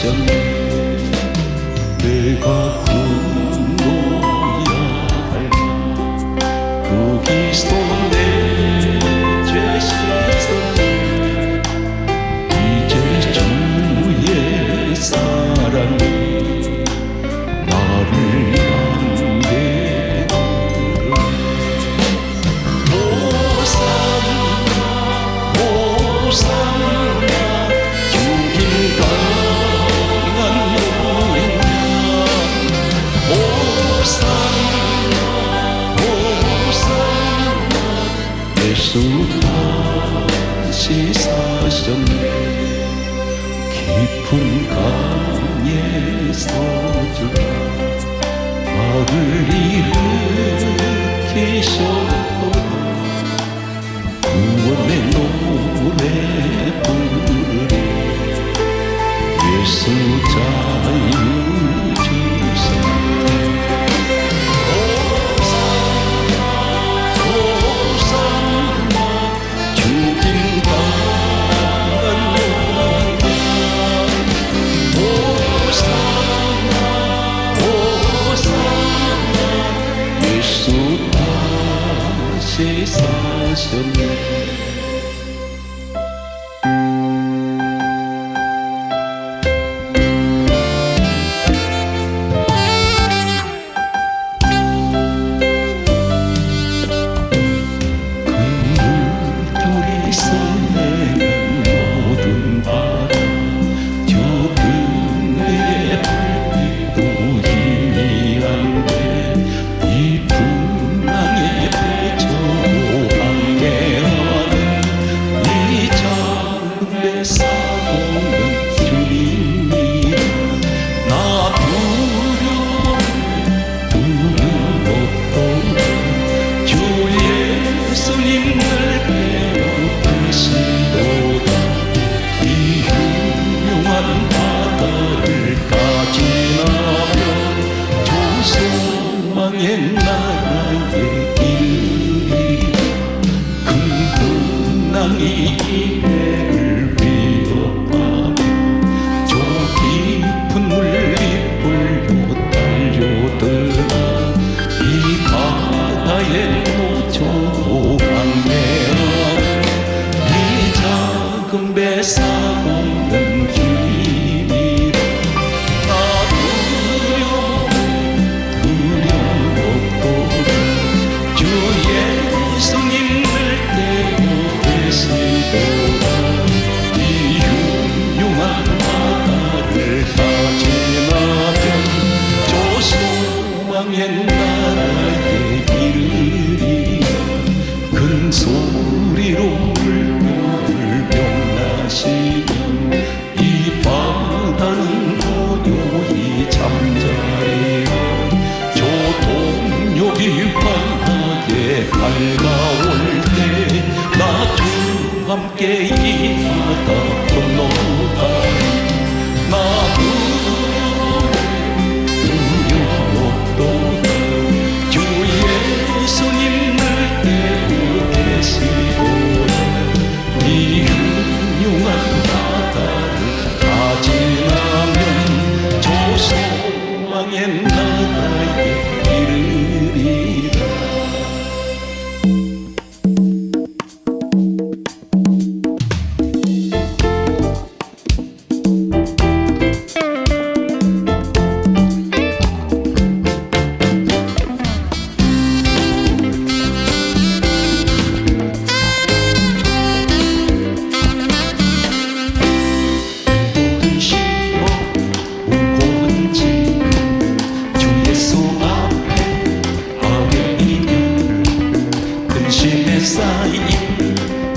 사셨네. 내가 분노야 할 거기서 내 죄 씻었네. 이제 주의 사랑이 나를 향해 부르네. 호산나 호산나 주님 강한 노래냐. 호산나 호산나 예수 다시 사셨네. 깊은 강에 서주라 악을 일으키셨도다. 구원의 노래 부르리. 예수 자유 주사. 호산나 호산나 주님 강한 노래냐. 호산나 호산나 예수 다시 사셨네. 나라의 길이 큰 풍랑이 배를 위협하며 저 깊은 물잎을 달려들어 이 바다에 놓쳐 방해하는 이 작은 배 사고는 길이라. 나라에 이르리라. 큰 소리로 물결을 병나시면 이 바다는 고요히 잠자리라. 저 동력이 환하게 밝아올 때 나 주와 함께 이 바다 건너가리. 나도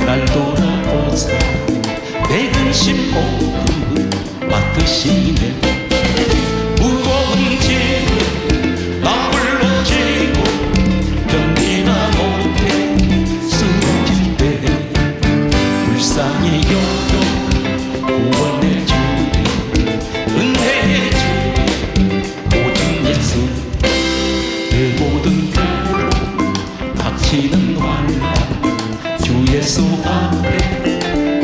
날 돌아보사 내 근심 모두 맡으시네. 무거운 짐을 나 불러 지고 견디나 못해 쓰러질 때 불쌍히 여겨 구원해 주리. 은혜해 주리 오직 예수. 내 모든 괴로움 닥치는 환난 주 예수 앞에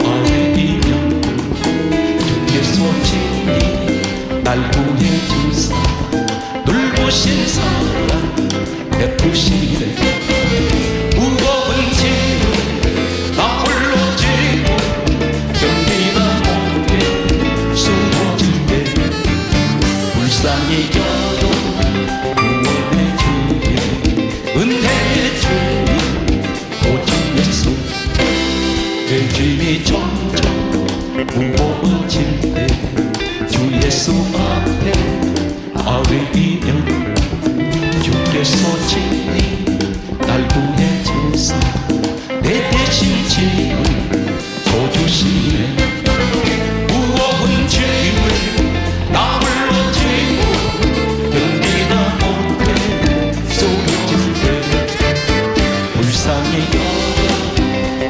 아뢰이면 주께서 친히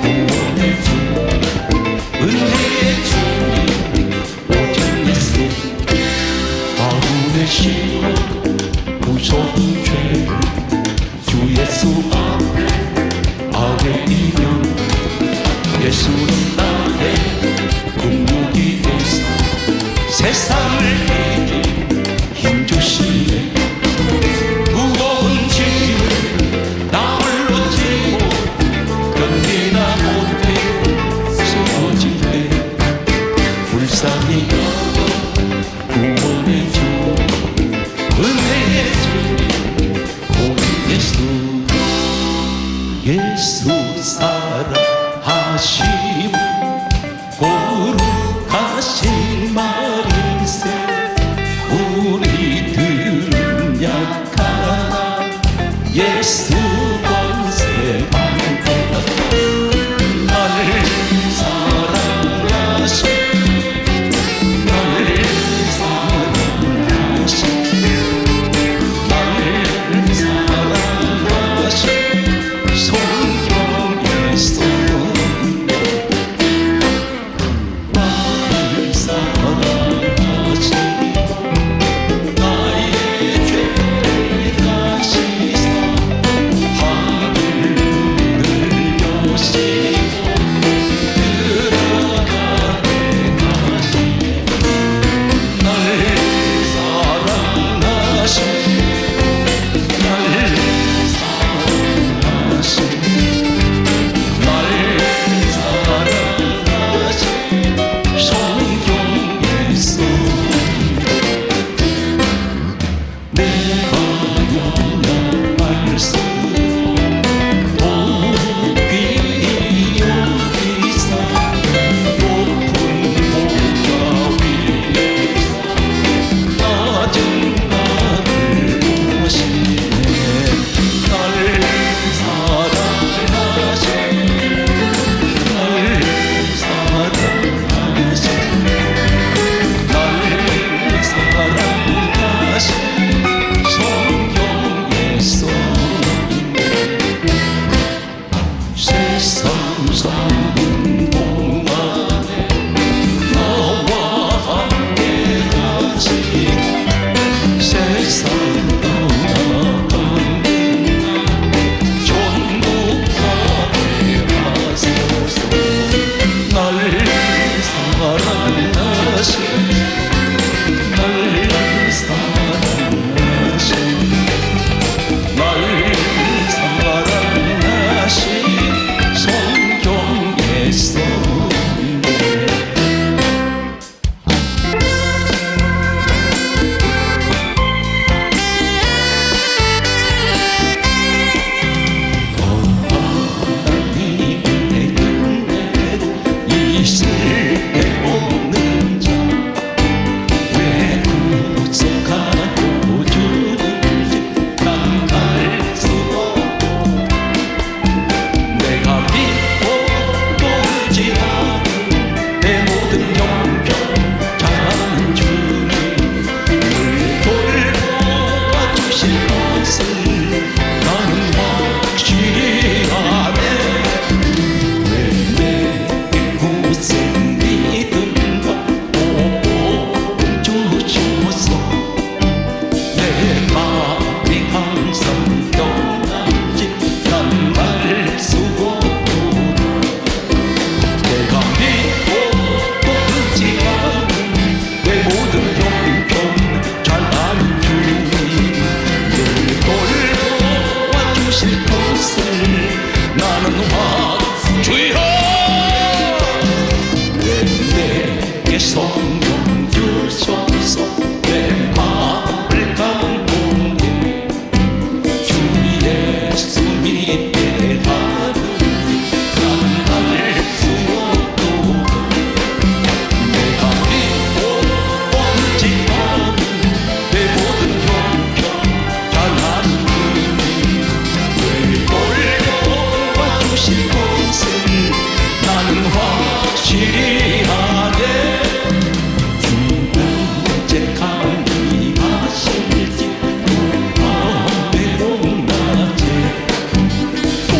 구원의 주 은혜의 주님 오직 예수 바로 대신 무서운 죄를 주 예수 앞에 아뢰이면 예수는 나의 군복이 되사 세상을 이긴 힘주시네 무거운 짐을 나 홀로 지고 견디다 못해 쓰러지네 불쌍히 여겨 구원의 주 은혜의 주 오직 예수 예수 사랑하심 거룩하신 말일세 우리들은 약하나 예수 권세 많구나 나를 사랑하신 나를 사랑하신 나를 사랑하신 성경에 써있네 나를 사랑하신 나의 죄를 다시사 하늘을 여시고 들어가게 하시네 나를 사랑하신 나를 사랑하신 나를 사랑하신 성경에 써있네 내가 용납 말씀 도끼 여기서 높은 보좌 위에서 낮은 나를 보시네 나를 사랑하신 나를 사랑하신 나를 사랑하신 성경에 써있네 세상 사는 동안에 나와 함께 하시고 세상 떠나가는 날 전복하게 하소서 나를 사랑하신 나를 사랑하신 나를 사랑하신 성경에 써있네 하나님의 은혜로 있을 때 없는 자 왜 구속하고 주는지 난 알 수 없고 내가 믿고 또 의지하는 내 모든 형편 잘하는 주님 늘 돌보아 주실 것을 나는 확실히 아네 왜 무슨 믿음과 복 주셔서 내 마음이 항상 떠나지 난 알 수 없고 내가 믿고 또 의지하는 내 모든 형편 잘 아는 주님 늘 돌보아 주실 것을 나는 주여 왜 내게 성령 주셔서 내 마음을 감동해 주 예수 믿게 하는지 난 알 수 없고 내가 믿고 의지하는 내 모든 형편 잘 아는 주님 늘 돌보아 주실 것을 나는 확실히 아네 언제 강림하실지 밤 외로운 낮에 또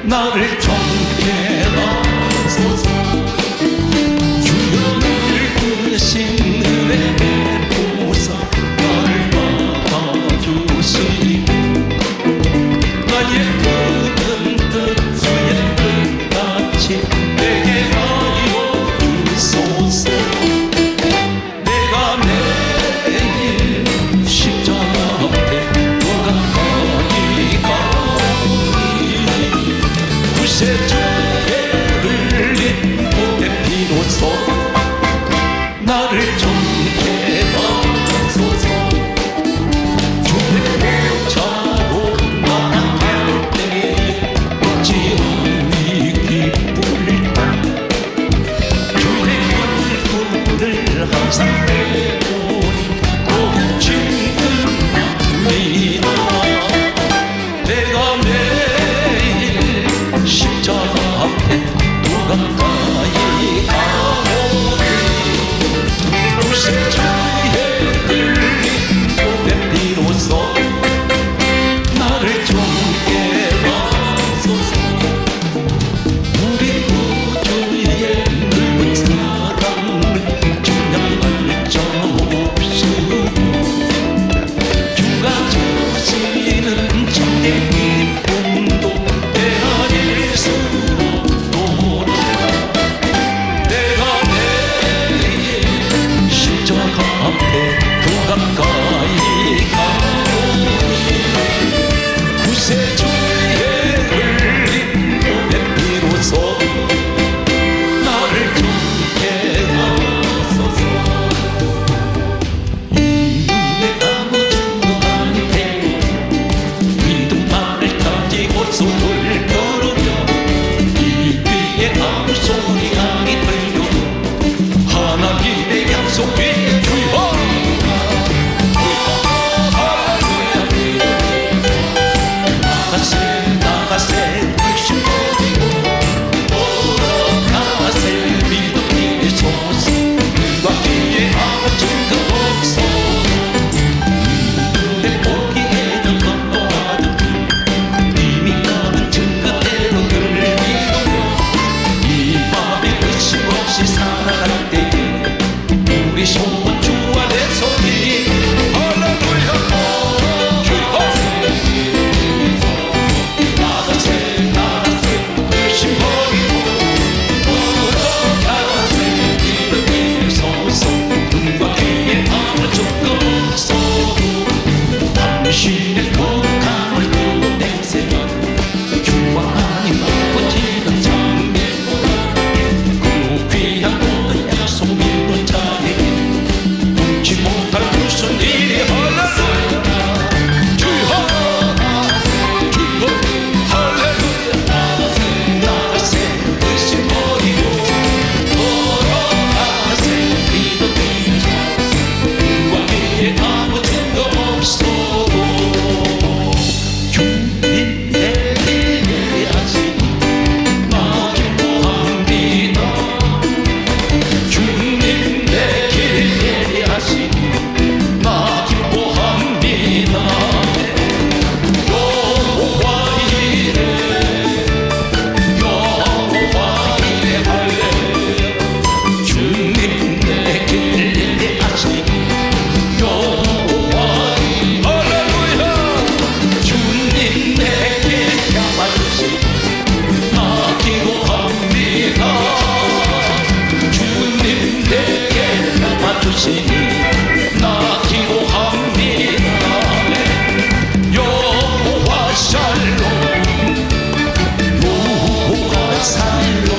나를 정케 하소서. 주여 크신 은혜 베푸사 나를 받아주시니 나의 푸른 뜻 주의 뜻같이 내게 하여 주소서. 내가 내일 십자가 앞에 더 가까이 가오니 구세주의 흘린 보배 비로소 나를 정케 하소서. 주의 배우자로 나아갈 때에 어찌하니 기쁠까. 주의 얼굴을 항상 빼보니 더욱 친근합니다. 내가 매일 십자가 앞에 더 가까이 가오니 구세주의 흘린 보배 비로소 나를 정케 하소서. 우리 구주의 넓은 사랑을 증명할 자 없으고 주가 주시는 참된 기쁨도 헤아릴 수 없도록 내가 내일 십자가 앞에 더 가까이 가오니 구세주의 흘린 보배 비로소 나를 정케 하소서. 이 눈에 아무것도 아니 되고 믿음만을 가지고 손을 걸으며 이 귀에 아무 소리 아니 들려도 하나님의 약속이 주여 나가세 불신 버리고 돌아가세 믿음의 소식 눈과 귀에 아무 증거 없어. 눈에 보기에는 깜깜하던 이미 가는 증거대로 늘 믿으며 이 밤에 의심 없이 살아갈 때에 우리 소원 주 안에 서리 할렐루야. 나가세 의심 버리고 돌아가세 믿음의 소속 눈과 귀에 아무 증거 없어도 당신의 거룩함을 두고 내세면 주와 하나님 아버지는 장래보다 그 귀한 모든 약속 믿는 자에게 눈치 못할 무슨 일이 할렐루야. 주여 주여 할렐루야. 나가세 의심 버리고 돌아가세 믿음의 소속 눈과 귀에 아무 증거 없어도 주님 내게 예배하시니 나 기뻐합니다. 주님 내게 예배하시니 나 기뻐합니다. 여호와 이레 여호와 이레 할렐루야. 주님 내게 예배하시니 여호와 이레 할렐루야. 주님 내게 잡아주시니 나 기도합니다. 주님 내게 잡아주시니 나 기도합니다. 여호와 샬롬 여호와 살롬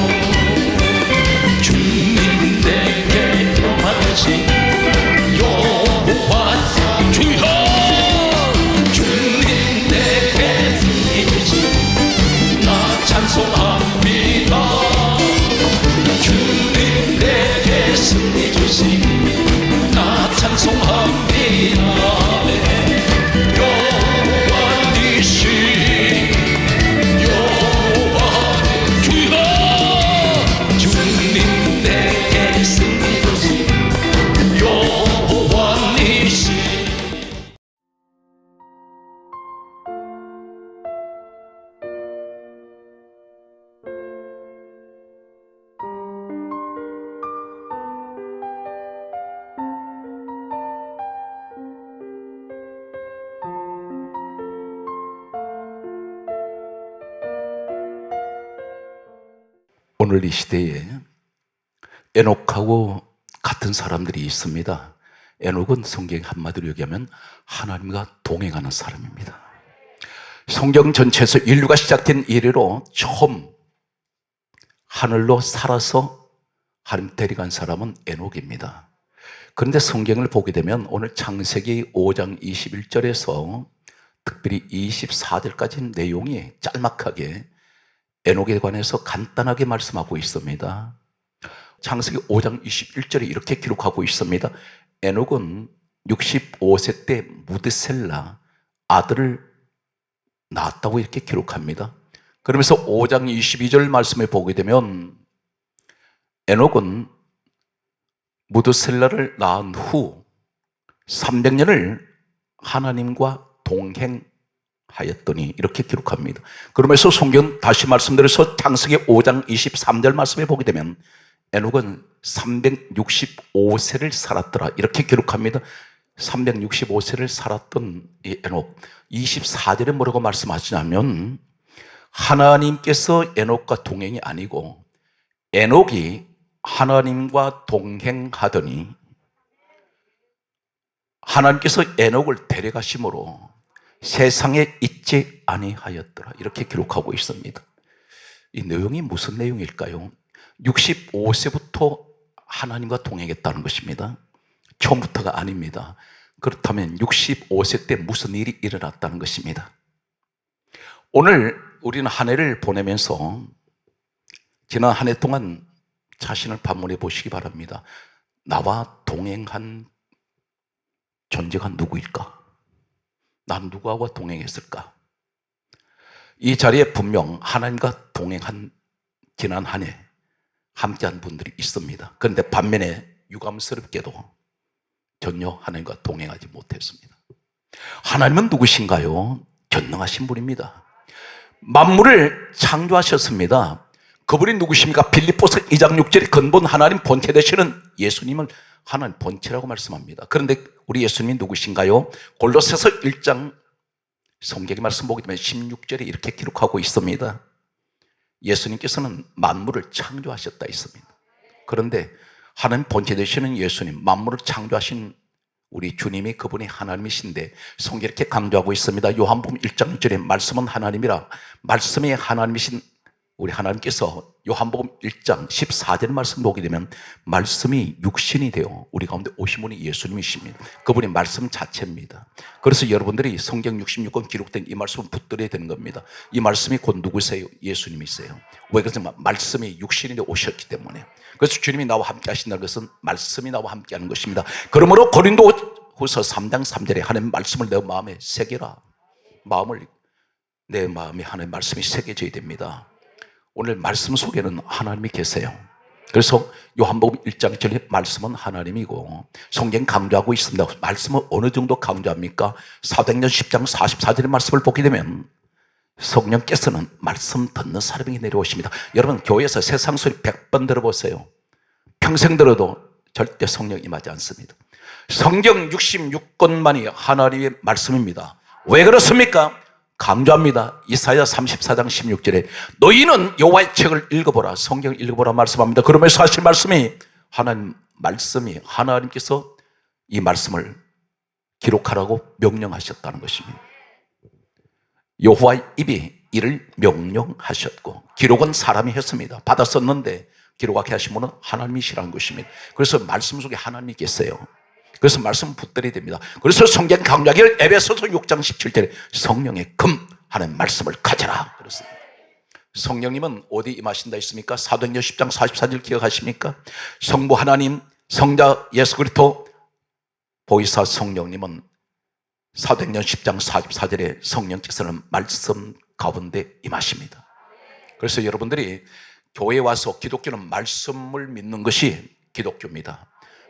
주님 내게 잡아주시니 여호와 주여 주님 내게 승리 주시니 나 찬송합니다. 주님 내게 승리 주시니 나 찬송합니다. 여호와 니시 여호와 주여 주님 내게 승리 주시니 여호와 니시. 오늘 이 시대에 에녹하고 같은 사람들이 있습니다. 에녹은 성경 한마디로 얘기하면 하나님과 동행하는 사람입니다. 성경 전체에서 인류가 시작된 이래로 처음 하늘로 살아서 하나님 데려간 사람은 에녹입니다. 그런데 성경을 보게 되면 오늘 창세기 5장 21절에서 특별히 24절까지 내용이 짤막하게 에녹에 관해서 간단하게 말씀하고 있습니다. 창세기 5장 21절에 이렇게 기록하고 있습니다. 에녹은 65세 때 무드셀라 아들을 낳았다고 이렇게 기록합니다. 그러면서 5장 22절 말씀에 보게 되면 에녹은 무드셀라를 낳은 후 300년을 하나님과 동행하였더니 이렇게 기록합니다. 그러면서 성경 다시 말씀드려서 창세기 5장 23절 말씀에 보게 되면 에녹은 365세를 살았더라 이렇게 기록합니다. 365세를 살았던 이 에녹 24절에 뭐라고 말씀하시냐면 하나님께서 에녹과 동행이 아니고 에녹이 하나님과 동행하더니 하나님께서 에녹을 데려가심으로 세상에 있지 아니하였더라 이렇게 기록하고 있습니다. 이 내용이 무슨 내용일까요? 65세부터 하나님과 동행했다는 것입니다. 처음부터가 아닙니다. 그렇다면 65세 때 무슨 일이 일어났다는 것입니다. 오늘 우리는 한 해를 보내면서 지난 한 해 동안 자신을 반문해 보시기 바랍니다. 나와 동행한 존재가 누구일까? 난 누구하고 동행했을까? 이 자리에 분명 하나님과 동행한 지난 한 해 함께한 분들이 있습니다. 그런데 반면에 유감스럽게도 전혀 하나님과 동행하지 못했습니다. 하나님은 누구신가요? 전능하신 분입니다. 만물을 창조하셨습니다. 그분이 누구십니까? 빌립보서 2장 6절에 근본 하나님 본체 되시는 예수님을 하나님 본체라고 말씀합니다. 그런데 우리 예수님이 누구신가요? 골로새서 1장 성경의 말씀 보게 되면 16절에 이렇게 기록하고 있습니다. 예수님께서는 만물을 창조하셨다 있습니다. 그런데 하나님 본체 되시는 예수님, 만물을 창조하신 우리 주님이 그분이 하나님이신데 성경에 이렇게 강조하고 있습니다. 요한복음 1장 1절에 말씀은 하나님이라 말씀이 하나님이신 우리 하나님께서 요한복음 1장 14절 말씀 보게 되면 말씀이 육신이 되어 우리 가운데 오신 분이 예수님이십니다. 그분이 말씀 자체입니다. 그래서 여러분들이 성경 66권 기록된 이 말씀을 붙들어야 되는 겁니다. 이 말씀이 곧 누구세요? 예수님이세요. 왜 그러냐면 말씀이 육신이 되어 오셨기 때문에. 그래서 주님이 나와 함께 하신다는 것은 말씀이 나와 함께 하는 것입니다. 그러므로 고린도후서 3장 3절에 하나님 말씀을 내 마음에 새겨라. 내 마음에 하나님 말씀이 새겨져야 됩니다. 오늘 말씀 속에는 하나님이 계세요. 그래서 요한복음 1장 1절에 말씀은 하나님이고 성경 강조하고 있습니다. 말씀을 어느 정도 강조합니까? 사도행전 10장 44절의 말씀을 보게 되면 성령께서는 말씀 듣는 사람에게 내려오십니다. 여러분 교회에서 세상 소리 100번 들어보세요. 평생 들어도 절대 성령 임하지 않습니다. 성경 66권만이 하나님의 말씀입니다. 왜 그렇습니까? 강조합니다. 이사야 34장 16절에 너희는 여호와의 책을 읽어보라, 성경을 읽어보라 말씀합니다. 그러면서 하실 말씀이 하나님 말씀이 하나님께서 이 말씀을 기록하라고 명령하셨다는 것입니다. 여호와의 입이 이를 명령하셨고 기록은 사람이 했습니다. 받아 썼는데 기록하게 하신 분은 하나님이시라는 것입니다. 그래서 말씀 속에 하나님이 계세요. 그래서 말씀을 붙들어야 됩니다. 그래서 성경 강조하기를 에베소서 6장 17절에 성령의 금 하는 말씀을 가져라 그렇습니다. 성령님은 어디 임하신다 했습니까? 사도행전 10장 44절 기억하십니까? 성부 하나님, 성자 예수 그리스도, 보이사 성령님은 사도행전 10장 44절에 성령께서는 말씀 가운데 임하십니다. 그래서 여러분들이 교회에 와서 기독교는 말씀을 믿는 것이 기독교입니다.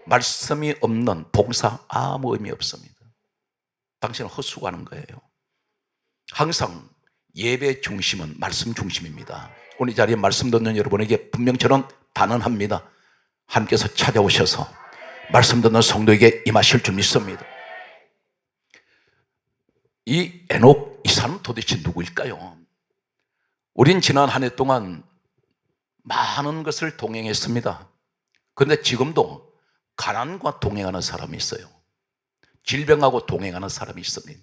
말씀이 없는 봉사 아무 의미 없습니다. 당신은 헛수고하는 거예요. 항상 예배 중심은 말씀 중심입니다. 오늘 이 자리에 말씀 듣는 여러분에게 분명 저는 단언합니다. 하나님께서 찾아오셔서 말씀 듣는 성도에게 임하실 줄 믿습니다. 이 에녹 이 사람은 도대체 누구일까요? 우린 지난 한 해 동안 많은 것을 동행했습니다. 그런데 지금도 가난과 동행하는 사람이 있어요. 질병하고 동행하는 사람이 있습니다.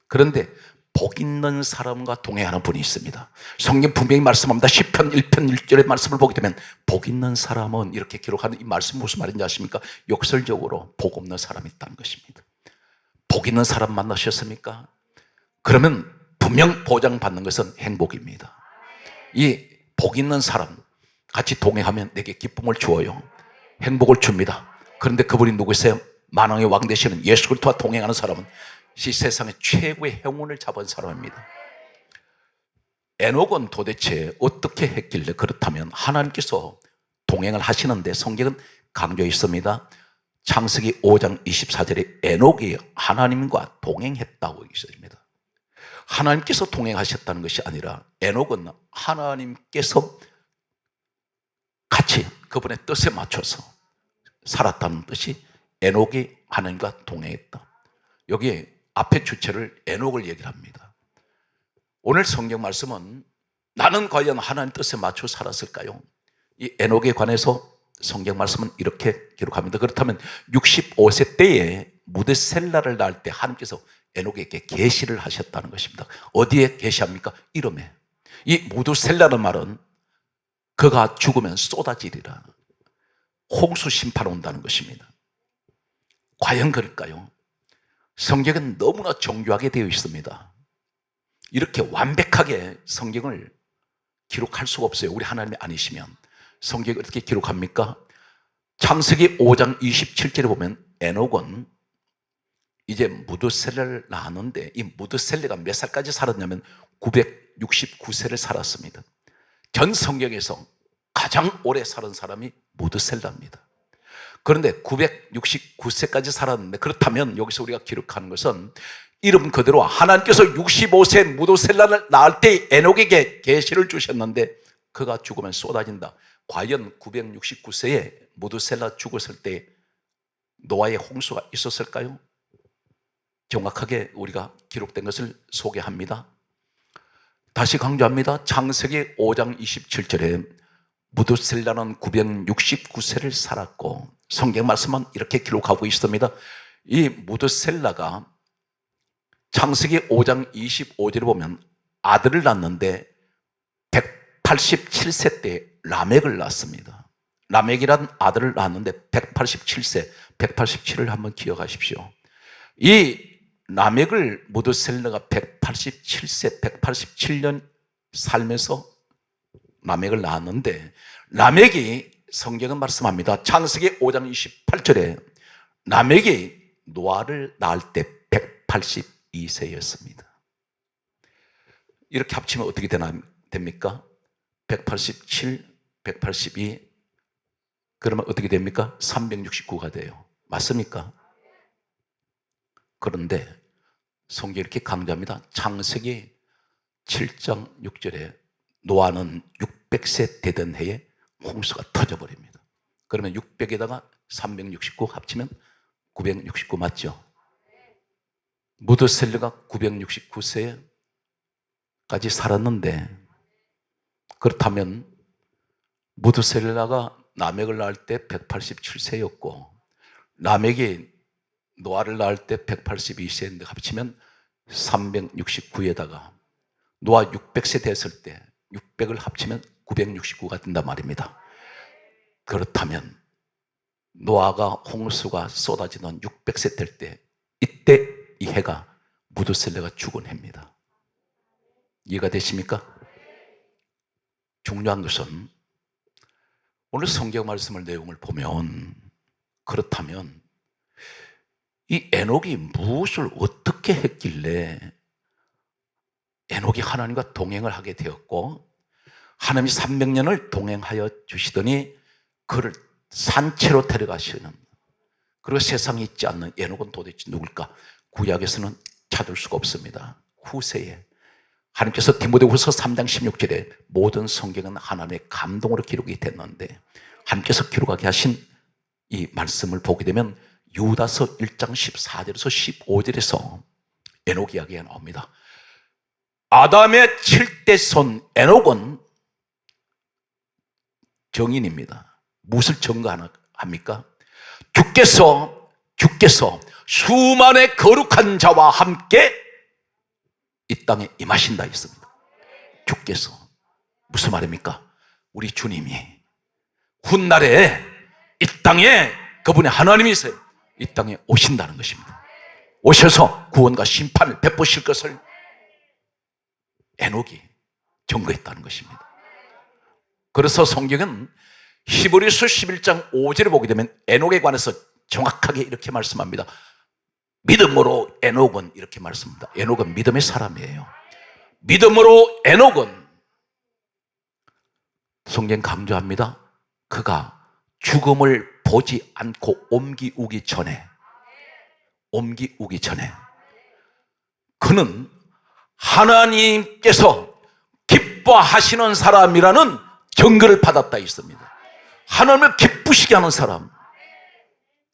그런데 복 있는 사람과 동행하는 분이 있습니다. 성경 분명히 말씀합니다. 시편 1편 1절의 말씀을 보게 되면 복 있는 사람은 이렇게 기록하는 이 말씀 무슨 말인지 아십니까? 역설적으로 복 없는 사람이 있다는 것입니다. 복 있는 사람 만나셨습니까? 그러면 분명 보장받는 것은 행복입니다. 이 복 있는 사람 같이 동행하면 내게 기쁨을 주어요. 행복을 줍니다. 그런데 그분이 누구세요? 만왕의 왕 되시는 예수 그리스도와 동행하는 사람은 이 세상의 최고의 행운을 잡은 사람입니다. 에녹은 도대체 어떻게 했길래 그렇다면 하나님께서 동행을 하시는데 성경은 강조했습니다. 창세기 5장 24절에 에녹이 하나님과 동행했다고 있습니다. 하나님께서 동행하셨다는 것이 아니라 에녹은 하나님께서 같이 그분의 뜻에 맞춰서 살았다는 뜻이 에녹이 하나님과 동행했다. 여기에 앞에 주체를 에녹을 얘기를 합니다. 오늘 성경 말씀은 나는 과연 하나님 뜻에 맞춰 살았을까요? 이 에녹에 관해서 성경 말씀은 이렇게 기록합니다. 그렇다면 65세 때에 무드셀라를 낳을 때 하나님께서 에녹에게 계시를 하셨다는 것입니다. 어디에 계시합니까? 이름에. 이 무드셀라는 말은 그가 죽으면 쏟아지리라. 홍수 심판 온다는 것입니다. 과연 그럴까요? 성경은 너무나 정교하게 되어 있습니다. 이렇게 완벽하게 성경을 기록할 수가 없어요. 우리 하나님이 아니시면. 성경을 어떻게 기록합니까? 창세기 5장 27절에 보면 에녹은 이제 무드셀라를 낳았는데 이 무드셀라가 몇 살까지 살았냐면 969세를 살았습니다. 전 성경에서 가장 오래 살은 사람이 무드셀라입니다. 그런데 969세까지 살았는데 그렇다면 여기서 우리가 기록하는 것은 이름 그대로 하나님께서 65세 무드셀라를 낳을 때 에녹에게 계시를 주셨는데 그가 죽으면 쏟아진다. 과연 969세에 무드셀라 죽었을 때 노아의 홍수가 있었을까요? 정확하게 우리가 기록된 것을 소개합니다. 다시 강조합니다. 창세기 5장 27절에 무드셀라는 969세를 살았고 성경 말씀은 이렇게 기록하고 있습니다. 이 무드셀라가 창세기 5장 25절에 보면 아들을 낳았는데 187세 때 라멕을 낳습니다. 라멕이란 아들을 낳았는데 187세, 187을 한번 기억하십시오. 이 라멕을 무드셀라가 187세, 187년 살면서 라멕을 낳았는데 라멕이 성경은 말씀합니다. 창세기 5장 28절에 라멕이 노아를 낳을 때 182세였습니다. 이렇게 합치면 어떻게 됩니까? 187, 182 그러면 어떻게 됩니까? 369가 돼요. 맞습니까? 그런데 성경이 이렇게 강조합니다. 창세기 7장 6절에 노아는 600세 되던 해에 홍수가 터져버립니다. 그러면 600에다가 369 합치면 969 맞죠? 무드셀라가 969세까지 살았는데 그렇다면 무드셀라가 라멕을 낳을 때 187세였고 라멕이 노아를 낳을 때 182세인데 합치면 369에다가 노아 600세 됐을 때 600을 합치면 969가 된단 말입니다. 그렇다면 노아가 홍수가 쏟아지던 600세 될 때 이때 이 해가 무드셀라가 죽은 해입니다. 이해가 되십니까? 중요한 것은 오늘 성경 말씀을 내용을 보면 그렇다면 이 에녹이 무엇을 어떻게 했길래 에녹이 하나님과 동행을 하게 되었고 하나님이 300년을 동행하여 주시더니 그를 산채로 데려가시는 그리고 세상에 있지 않는 에녹은 도대체 누굴까? 구약에서는 찾을 수가 없습니다. 후세에 하나님께서 디모데후서 3장 16절에 모든 성경은 하나님의 감동으로 기록이 됐는데 하나님께서 기록하게 하신 이 말씀을 보게 되면 유다서 1장 14절에서 15절에서 에녹 이야기가 나옵니다. 아담의 7대 손 에녹은 정인입니다. 무엇을 증거합니까? 주께서 수만의 거룩한 자와 함께 이 땅에 임하신다 했습니다. 주께서 무슨 말입니까? 우리 주님이 훗날에 이 땅에 그분의 하나님이세요. 이 땅에 오신다는 것입니다. 오셔서 구원과 심판을 베푸실 것을 에녹이 증거했다는 것입니다. 그래서 성경은 히브리서 11장 5절을 보게 되면 에녹에 관해서 정확하게 이렇게 말씀합니다. 믿음으로 에녹은 이렇게 말씀합니다. 에녹은 믿음의 사람이에요. 믿음으로 에녹은 성경 강조합니다. 그가 죽음을 보지 않고 옮기우기 전에 그는 하나님께서 기뻐하시는 사람이라는 증거를 받았다 했습니다. 하나님을 기쁘시게 하는 사람,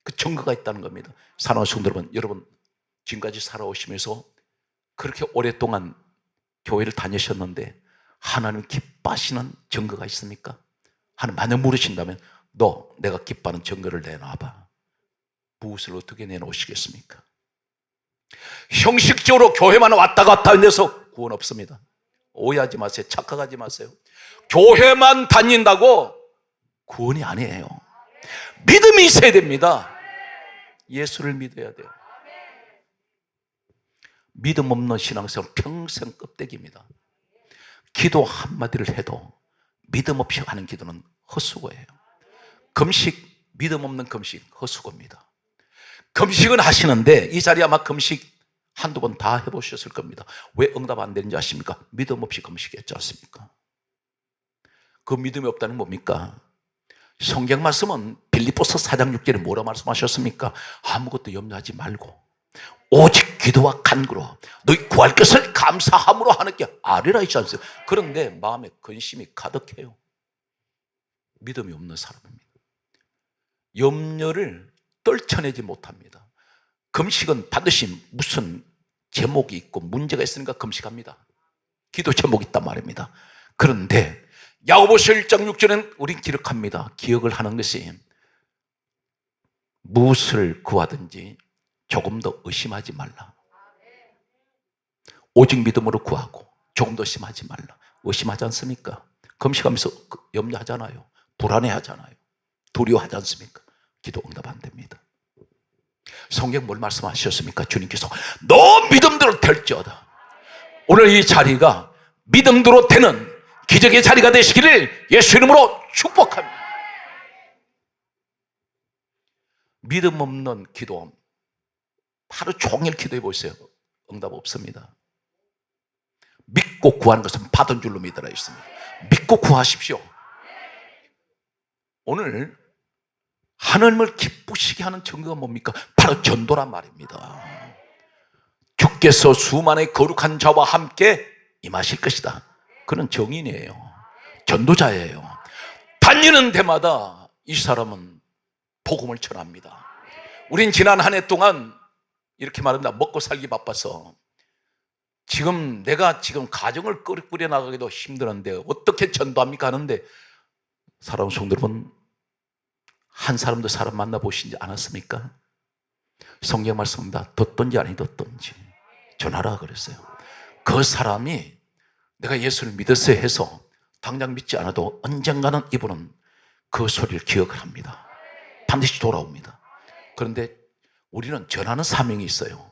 그 증거가 있다는 겁니다. 사랑하는 성도 여러분, 지금까지 살아오시면서 그렇게 오랫동안 교회를 다니셨는데 하나님 기뻐하시는 증거가 있습니까? 하나님 만약 물으신다면 내가 기뻐하는 증거를 내놔봐. 무엇을 어떻게 내놓으시겠습니까? 형식적으로 교회만 왔다 갔다 해서 구원 없습니다. 오해하지 마세요. 착각하지 마세요. 교회만 다닌다고 구원이 아니에요. 믿음이 있어야 됩니다. 예수를 믿어야 돼요. 믿음 없는 신앙생활 평생 껍데기입니다. 기도 한마디를 해도 믿음 없이 하는 기도는 헛수고예요. 금식, 믿음 없는 금식 헛수고입니다. 금식은 하시는데 이 자리에 아마 금식 한두 번 다 해보셨을 겁니다. 왜 응답 안 되는지 아십니까? 믿음 없이 금식했지 않습니까? 그 믿음이 없다는 뭡니까? 성경 말씀은 빌립보서 4장 6절에 뭐라 말씀하셨습니까? 아무것도 염려하지 말고 오직 기도와 간구로 너희 구할 것을 감사함으로 하는 게 아뢰라 했지 않습니까? 그런데 마음에 근심이 가득해요. 믿음이 없는 사람입니다. 염려를 떨쳐내지 못합니다. 금식은 반드시 무슨 제목이 있고 문제가 있으니까 금식합니다. 기도 제목이 있단 말입니다. 그런데 야고보서 1장 6절은 우린 기록합니다. 기억을 하는 것이 무엇을 구하든지 조금 더 의심하지 말라. 오직 믿음으로 구하고 조금 더 의심하지 말라. 의심하지 않습니까? 금식하면서 염려하잖아요. 불안해하잖아요. 두려워하지 않습니까? 기도 응답 안 됩니다. 성경 뭘 말씀하셨습니까? 주님께서 너 믿음대로 될지어다. 오늘 이 자리가 믿음대로 되는 기적의 자리가 되시기를 예수 이름으로 축복합니다. 믿음 없는 기도 하루 종일 기도해 보세요. 응답 없습니다. 믿고 구하는 것은 받은 줄로 믿으라 했습니다. 믿고 구하십시오. 오늘 하나님을 기쁘시게 하는 증거가 뭡니까? 바로 전도란 말입니다. 주께서 수만의 거룩한 자와 함께 임하실 것이다. 그는 정인이에요. 전도자예요. 다니는 데마다 이 사람은 복음을 전합니다. 우린 지난 한 해 동안 이렇게 말합니다. 먹고 살기 바빠서 내가 가정을 꾸려 나가기도 힘들었는데 어떻게 전도합니까? 하는데 사랑하는 성도 여러분, 한 사람도 사람 만나보시지 않았습니까? 성경 말씀입니다. 듣든지 아니 듣든지 전하라 그랬어요. 그 사람이 내가 예수를 믿었어요 해서 당장 믿지 않아도 언젠가는 이분은 그 소리를 기억을 합니다. 반드시 돌아옵니다. 그런데 우리는 전하는 사명이 있어요.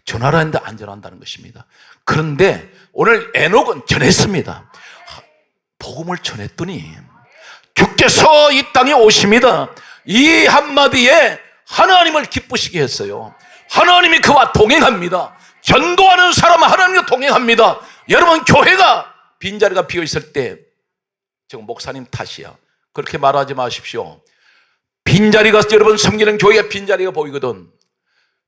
전하라 했는데 안 전한다는 것입니다. 그런데 오늘 에녹은 전했습니다. 복음을 전했더니 주께서 이 땅에 오십니다. 이 한마디에 하나님을 기쁘시게 했어요. 하나님이 그와 동행합니다. 전도하는 사람은 하나님과 동행합니다. 여러분, 교회가 빈자리가 비어있을 때 지금 목사님 탓이야 그렇게 말하지 마십시오. 빈자리가 여러분 섬기는 교회가 빈자리가 보이거든.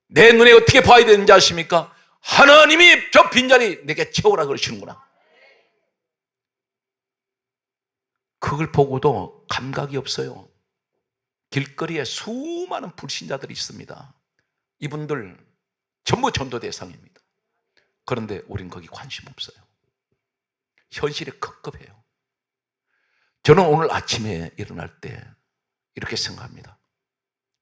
내 눈에 어떻게 봐야 되는지 아십니까? 하나님이 저 빈자리 내게 채우라 그러시는구나. 그걸 보고도 감각이 없어요. 길거리에 수많은 불신자들이 있습니다. 이분들 전부 전도 대상입니다. 그런데 우린 거기 관심 없어요. 현실이 급급해요. 저는 오늘 아침에 일어날 때 이렇게 생각합니다.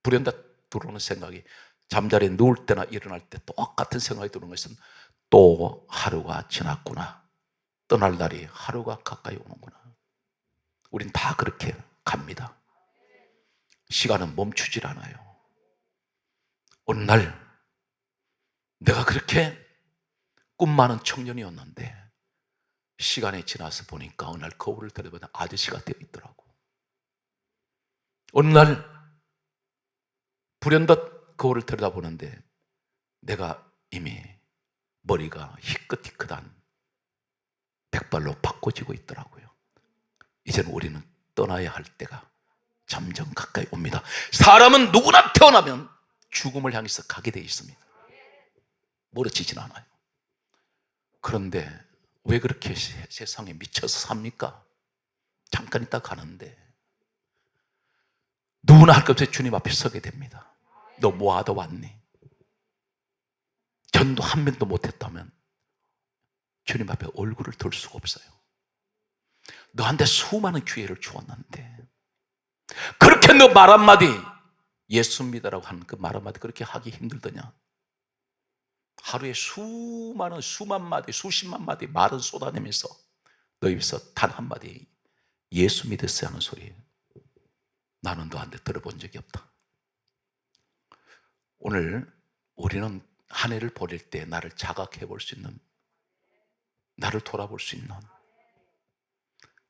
불현듯 들어오는 생각이, 잠자리에 누울 때나 일어날 때 똑같은 생각이 드는 것은 또 하루가 지났구나. 떠날 날이 하루가 가까이 오는구나. 우린 다 그렇게 갑니다. 시간은 멈추질 않아요. 어느 날 내가 그렇게 꿈 많은 청년이었는데 시간이 지나서 보니까 어느 날 거울을 들여다보니 아저씨가 되어 있더라고. 어느 날 불현듯 거울을 들여다보는데 내가 이미 머리가 희끗희끗한 백발로 바꿔지고 있더라고요. 이제는 우리는 떠나야 할 때가 점점 가까이 옵니다. 사람은 누구나 태어나면 죽음을 향해서 가게 되어 있습니다. 멀어지진 않아요. 그런데 왜 그렇게 세상에 미쳐서 삽니까? 잠깐 있다 가는데 누구나 할 것 없이 주님 앞에 서게 됩니다. 너 뭐하다 왔니? 전도 한 번도 못했다면 주님 앞에 얼굴을 들 수가 없어요. 너한테 수많은 기회를 주었는데 그렇게 너 말 한마디, 예수 믿으라고 하는 그 말 한마디 그렇게 하기 힘들더냐? 하루에 수만 마디, 수십만 마디 말은 쏟아내면서 너 입에서 단 한마디 예수 믿으세요 하는 소리 나는 너한테 들어본 적이 없다. 오늘 우리는 한 해를 보낼 때 나를 자각해 볼 수 있는, 나를 돌아볼 수 있는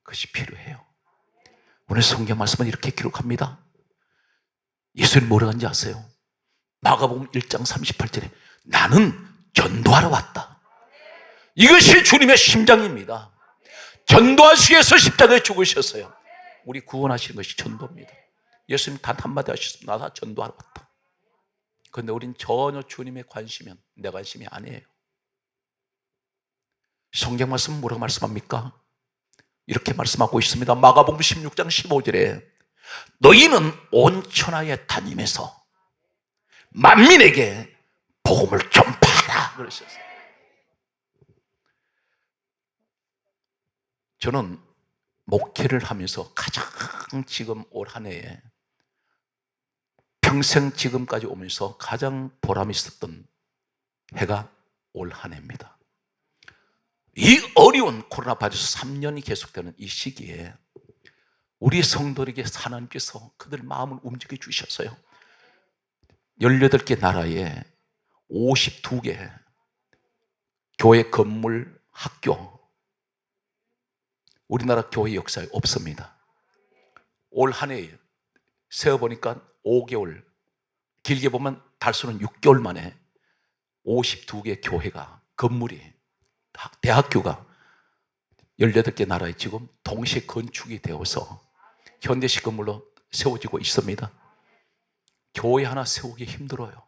그것이 필요해요. 오늘 성경 말씀은 이렇게 기록합니다. 예수님 뭐라고 하는지 아세요? 마가복음 1장 38절에 나는 전도하러 왔다. 이것이 주님의 심장입니다. 전도하시기 위해서 십자가에 죽으셨어요. 우리 구원하시는 것이 전도입니다. 예수님 단 한마디 하셨습니다. 나 전도하러 왔다. 그런데 우린 전혀 주님의 관심은 내 관심이 아니에요. 성경 말씀은 뭐라고 말씀합니까? 이렇게 말씀하고 있습니다. 마가복음 16장 15절에 너희는 온 천하에 다니면서 만민에게 복음을 전파하라 그러셨어요. 저는 목회를 하면서 가장 지금 올 한 해에 평생 지금까지 오면서 가장 보람이 있었던 해가 올 한 해입니다. 이 어려운 코로나 바이러스 3년이 계속되는 이 시기에 우리 성도에게 하나님께서 그들 마음을 움직여 주셨어요. 18개 나라에 52개 교회 건물, 학교, 우리나라 교회 역사에 없습니다. 올 한 해에 세어보니까 5개월, 길게 보면 달수는 6개월 만에 52개 교회가, 건물이, 대학교가 18개 나라에 지금 동시에 건축이 되어서 현대식 건물로 세워지고 있습니다. 교회 하나 세우기 힘들어요.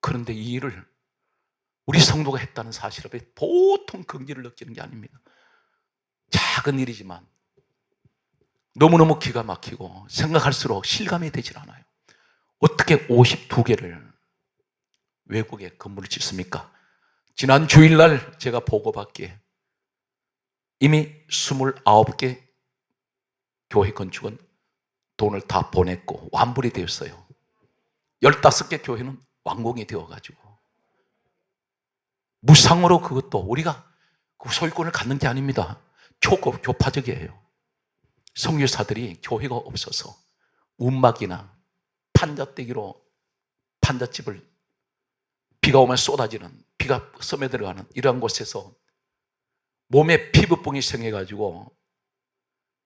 그런데 이 일을 우리 성도가 했다는 사실에 보통 긍지를 느끼는 게 아닙니다. 작은 일이지만 너무너무 기가 막히고 생각할수록 실감이 되질 않아요. 어떻게 52개를 외국에 건물을 짓습니까? 지난 주일날 제가 보고받기에 이미 29개 교회 건축은 돈을 다 보냈고 완불이 되었어요. 15개 교회는 완공이 되어가지고 무상으로 그것도 우리가 그 소유권을 갖는 게 아닙니다. 초급 교파적이에요. 선교사들이 교회가 없어서 움막이나 판잣대기로 판잣집을 비가 오면 쏟아지는, 비가 스며들어가는 이러한 곳에서 몸에 피부병이 생겨가지고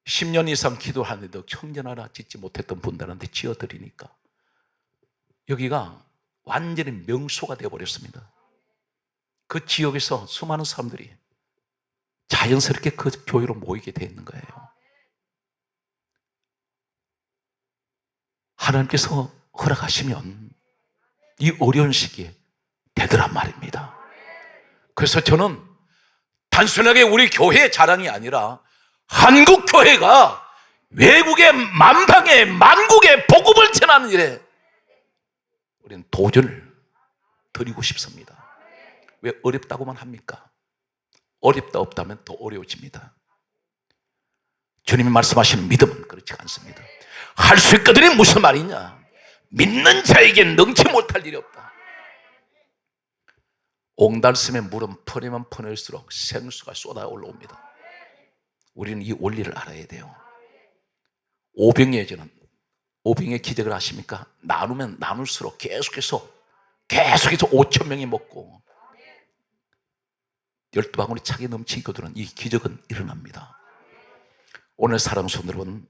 10년 이상 기도하는데도 형전 하나 짓지 못했던 분들한테 지어드리니까 여기가 완전히 명소가 되어버렸습니다. 그 지역에서 수많은 사람들이 자연스럽게 그 교회로 모이게 되어 있는 거예요. 하나님께서 허락하시면 이 어려운 시기에 되더란 말입니다. 그래서 저는 단순하게 우리 교회의 자랑이 아니라 한국 교회가 외국의 만방에 만국에 복음을 전하는 일에 우리는 도전을 드리고 싶습니다. 왜 어렵다고만 합니까? 어렵다 없다면 더 어려워집니다. 주님이 말씀하시는 믿음은 그렇지 않습니다. 할 수 있거든이 무슨 말이냐? 믿는 자에게 능치 못할 일이 없다. 옹달샘에 물은 퍼내면 퍼낼수록 생수가 쏟아 올라옵니다. 우리는 이 원리를 알아야 돼요. 오병이어제는 오병의 기적을 아십니까? 나누면 나눌수록 계속해서 5천 명이 먹고 12방울이 차게 넘치거든. 이 기적은 일어납니다. 오늘 사랑하는 성도 여러분,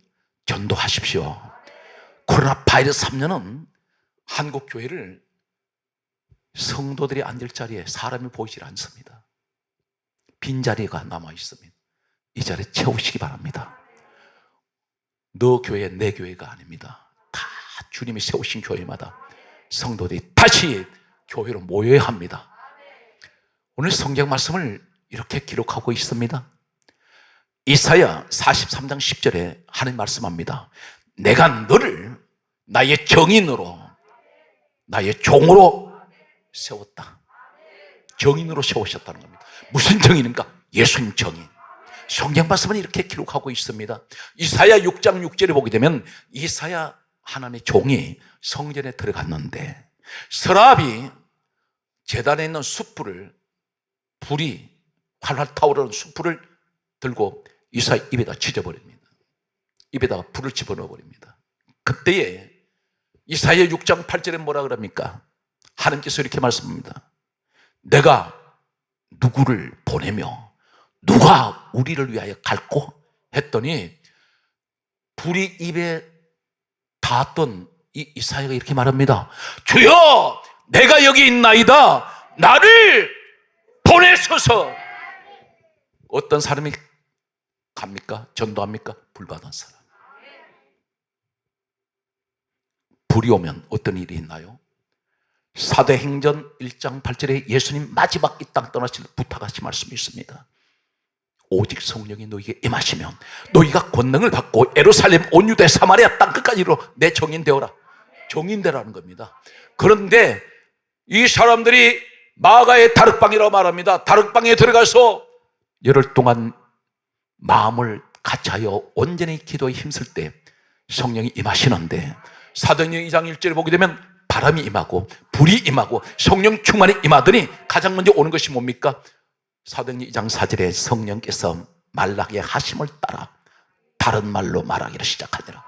전도하십시오. 코로나 바이러스 3년은 한국 교회를 성도들이 앉을 자리에 사람이 보이질 않습니다. 빈자리가 남아 있습니다. 이 자리에 채우시기 바랍니다. 너 교회, 내 교회가 아닙니다. 다 주님이 세우신 교회마다 성도들이 다시 교회로 모여야 합니다. 오늘 성경 말씀을 이렇게 기록하고 있습니다. 이사야 43장 10절에 하나님 말씀합니다. 내가 너를 나의 정인으로, 나의 종으로 세웠다. 정인으로 세우셨다는 겁니다. 무슨 정인입니까? 예수님 정인. 성경 말씀은 이렇게 기록하고 있습니다. 이사야 6장 6절에 보게 되면 이사야 하나님의 종이 성전에 들어갔는데 서랍이 제단에 있는 숯불을, 불이 활활 타오르는 숯불을 들고 이사야 입에다 찢어버립니다. 입에다가 불을 집어넣어 버립니다. 그때에 이사야 6장 8절에 뭐라 그럽니까? 하나님께서 이렇게 말씀합니다. 내가 누구를 보내며 누가 우리를 위하여 갈고 했더니 불이 입에 닿았던 이 이사야가 이렇게 말합니다. 주여, 내가 여기 있나이다. 나를 보내소서. 어떤 사람이 갑니까? 전도합니까? 불받은 사람. 불이 오면 어떤 일이 있나요? 사도행전 1장 8절에 예수님 마지막 이 땅 떠나실 때 부탁하신 말씀이 있습니다. 오직 성령이 너희에게 임하시면 너희가 권능을 받고 예루살렘 온 유대 사마리아 땅끝까지로 내 정인 되어라. 정인 되라는 겁니다. 그런데 이 사람들이 마가의 다락방이라고 말합니다. 다락방에 들어가서 열흘 동안 마음을 같이하여 온전히 기도에 힘쓸 때 성령이 임하시는데 사도행전 2장 1절에 보게 되면 바람이 임하고 불이 임하고 성령 충만이 임하더니 가장 먼저 오는 것이 뭡니까? 사도행전 2장 4절에 성령께서 말라기의 하심을 따라 다른 말로 말하기를 시작하니라.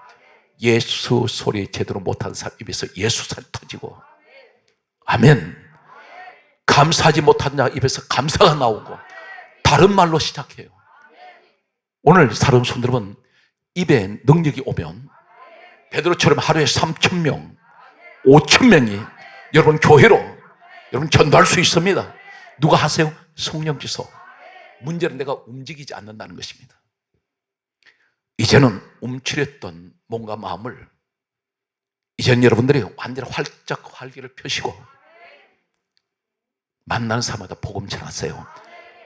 예수 소리 제대로 못하는 사람 입에서 예수살 터지고, 아멘. 감사하지 못한 자 입에서 감사가 나오고 다른 말로 시작해요. 오늘 사람 손 여러분, 입에 능력이 오면 베드로처럼 하루에 3,000명 5,000명이 여러분 교회로 여러분 전도할 수 있습니다. 누가 하세요? 성령께서. 문제는 내가 움직이지 않는다는 것입니다. 이제는 움츠렸던 뭔가 마음을 이제는 여러분들이 완전히 활짝 활기를 펴시고 만나는 사람마다 복음 전하세요.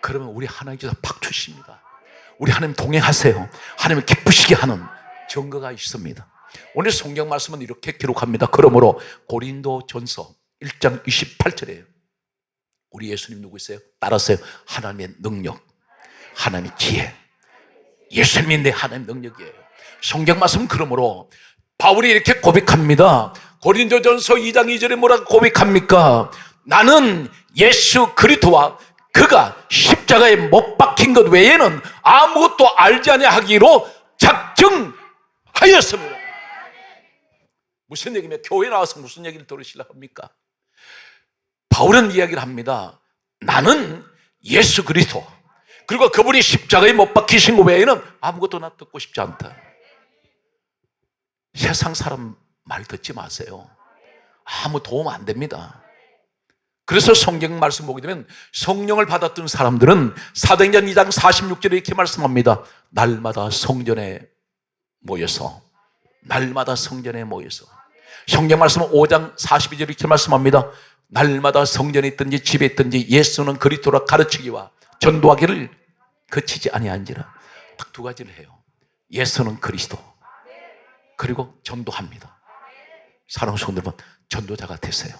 그러면 우리 하나님께서 박 주십니다. 우리 하나님 동행하세요. 하나님을 기쁘시게 하는 증거가 있습니다. 오늘 성경 말씀은 이렇게 기록합니다. 그러므로 고린도전서 1장 28절에 우리 예수님 누구세요? 따라서요. 하나님의 능력, 하나님의 지혜. 예수님이 내 하나님의 능력이에요. 성경 말씀은 그러므로 바울이 이렇게 고백합니다. 고린도전서 2장 2절에 뭐라고 고백합니까? 나는 예수 그리스도와 그가 십자가에 못 박힌 것 외에는 아무것도 알지 아니하기로 작정하였습니다. 무슨 얘기면 교회 나와서 무슨 얘기를 들으시려고 합니까? 바울은 이야기를 합니다. 나는 예수 그리스도 그리고 그분이 십자가에 못 박히신 것 외에는 아무것도 나 듣고 싶지 않다. 세상 사람 말 듣지 마세요. 아무 도움 안 됩니다. 그래서 성경 말씀 보게 되면 성령을 받았던 사람들은 사도행전 2장 46절에 이렇게 말씀합니다. 날마다 성전에 모여서 성경 말씀은 5장 42절에 이렇게 말씀합니다. 날마다 성전에 있든지 집에 있든지 예수는 그리스도라 가르치기와 전도하기를 그치지 아니한지라. 딱 두 가지를 해요. 예수는 그리스도 그리고 전도합니다. 사랑하는 성도 여러분, 전도자가 되세요.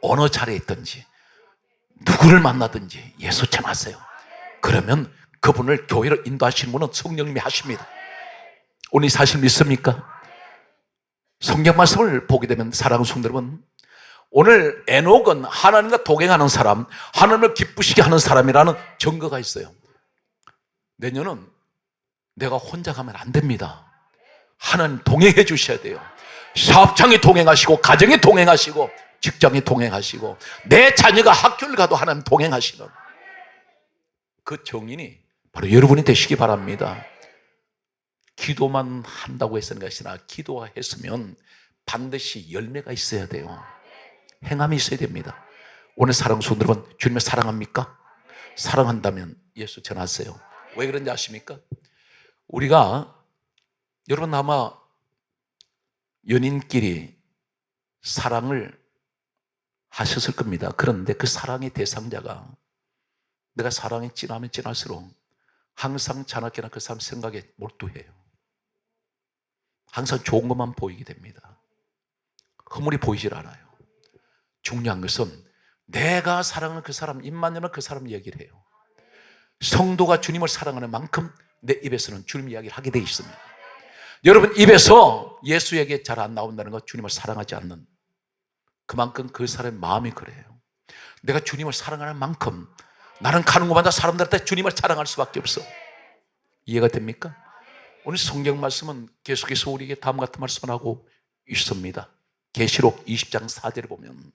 어느 자리에 있든지 누구를 만나든지 예수 전하세요. 그러면 그분을 교회로 인도하시는 분은 성령님이 하십니다. 오늘 이 사실 믿습니까? 성경 말씀을 보게 되면 사랑하는 성도 여러분, 오늘 에녹은 하나님과 동행하는 사람, 하나님을 기쁘시게 하는 사람이라는 증거가 있어요. 내년은 내가 혼자 가면 안 됩니다. 하나님 동행해 주셔야 돼요. 사업장에 동행하시고, 가정에 동행하시고, 직장에 동행하시고, 내 자녀가 학교를 가도 하나님 동행하시는 그 정인이 바로 여러분이 되시기 바랍니다. 기도만 한다고 했는 것이 아니라 기도했으면 반드시 열매가 있어야 돼요. 행함이 있어야 됩니다. 오늘 사랑하는 성도 여러분, 주님을 사랑합니까? 사랑한다면 예수 전하세요. 왜 그런지 아십니까? 우리가, 여러분 아마 연인끼리 사랑을 하셨을 겁니다. 그런데 그 사랑의 대상자가 내가 사랑이 진하면 진할수록 항상 자나깨나 그 사람 생각에 몰두해요. 항상 좋은 것만 보이게 됩니다. 허물이 보이질 않아요. 중요한 것은 내가 사랑하는 그 사람, 입만 열면 그 사람 얘기를 해요. 성도가 주님을 사랑하는 만큼 내 입에서는 주님 이야기를 하게 되어 있습니다. 여러분 입에서 예수 얘기 잘 안 나온다는 건 주님을 사랑하지 않는, 그만큼 그 사람의 마음이 그래요. 내가 주님을 사랑하는 만큼 나는 가는 곳마다 사람들한테 주님을 사랑할 수밖에 없어. 이해가 됩니까? 오늘 성경 말씀은 계속해서 우리에게 다음 같은 말씀을 하고 있습니다. 계시록 20장 4절을 보면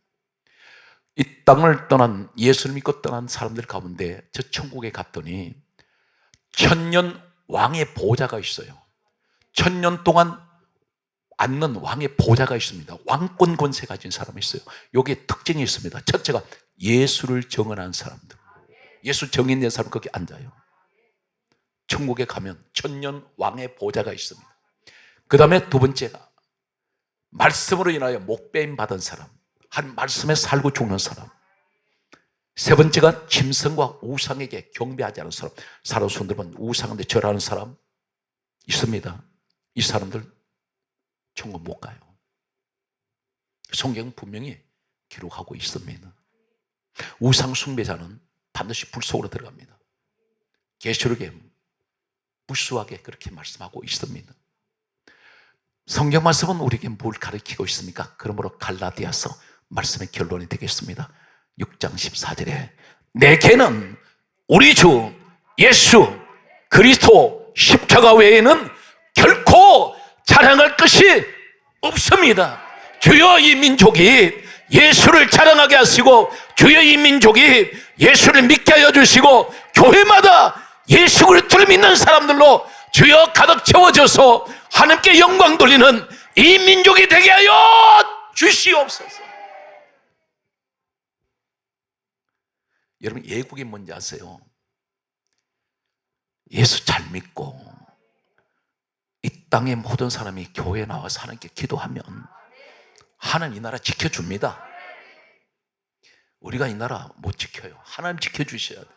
이 땅을 떠난, 예수를 믿고 떠난 사람들 가운데 저 천국에 갔더니 천년 왕의 보좌가 있어요. 천년 동안 앉는 왕의 보좌가 있습니다. 왕권 권세 가진 사람이 있어요. 여기에 특징이 있습니다. 첫째가 예수를 정언한 사람들, 예수 정인된 사람 거기 앉아요. 천국에 가면 천년 왕의 보좌가 있습니다. 그 다음에 두 번째가 말씀으로 인하여 목배임 받은 사람, 한 말씀에 살고 죽는 사람. 세 번째가 짐승과 우상에게 경배하지 않은 사람. 사람 손들면 우상한테 절하는 사람 있습니다. 이 사람들 천국 못 가요. 성경은 분명히 기록하고 있습니다. 우상 숭배자는 반드시 불 속으로 들어갑니다. 계시록에 무수하게 그렇게 말씀하고 있습니다. 성경 말씀은 우리에게 뭘 가르치고 있습니까? 그러므로 갈라디아서 말씀의 결론이 되겠습니다. 6장 14절에 내게는 우리 주 예수 그리스도 십자가 외에는 결코 자랑할 것이 없습니다. 주여 이 민족이 예수를 자랑하게 하시고, 주여 이 민족이 예수를 믿게 하여 주시고, 교회마다 예수 그리스도를 믿는 사람들로 주여 가득 채워져서 하나님께 영광 돌리는 이 민족이 되게 하여 주시옵소서. 여러분 예국이 뭔지 아세요? 예수 잘 믿고 이 땅의 모든 사람이 교회에 나와서 하나님께 기도하면 하나님 이 나라 지켜줍니다. 우리가 이 나라 못 지켜요. 하나님 지켜주셔야 돼요.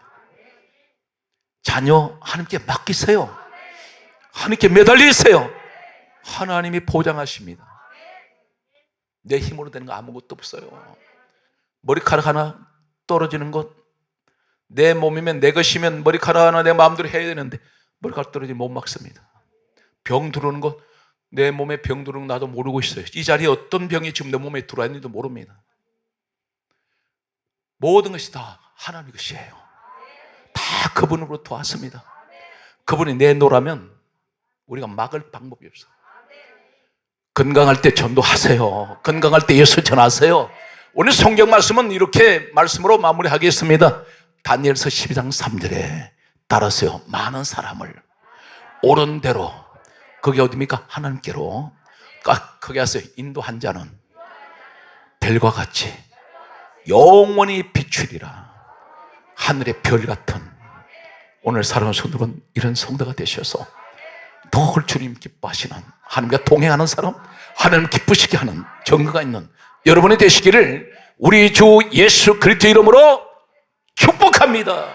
자녀 하나님께 맡기세요. 하나님께 매달리세요. 하나님이 보장하십니다. 내 힘으로 되는 거 아무것도 없어요. 머리카락 하나 떨어지는 것, 내 몸이면 내 것이면 머리카락 하나 내 마음대로 해야 되는데 머리카락 떨어지면 못 막습니다. 병 들어오는 것, 내 몸에 병 들어오는 거 나도 모르고 있어요. 이 자리에 어떤 병이 지금 내 몸에 들어와 있는지도 모릅니다. 모든 것이 다 하나님 것이에요. 다 그분으로부터 왔습니다. 그분이 내놓으라면 우리가 막을 방법이 없어요. 건강할 때 전도하세요. 건강할 때 예수 전하세요. 오늘 성경 말씀은 이렇게 말씀으로 마무리하겠습니다. 다니엘서 12장 3절에 따라서요, 많은 사람을 옳은 대로, 그게 어디입니까? 하나님께로 거기 가서 인도한 자는 별과 같이 영원히 비추리라. 하늘의 별 같은 오늘 사랑하는 성도는 이런 성도가 되셔서 늘 주님 기뻐하시는, 하나님과 동행하는 사람, 하나님 기쁘시게 하는 정거가 있는 여러분이 되시기를 우리 주 예수 그리스도 이름으로 축복합니다.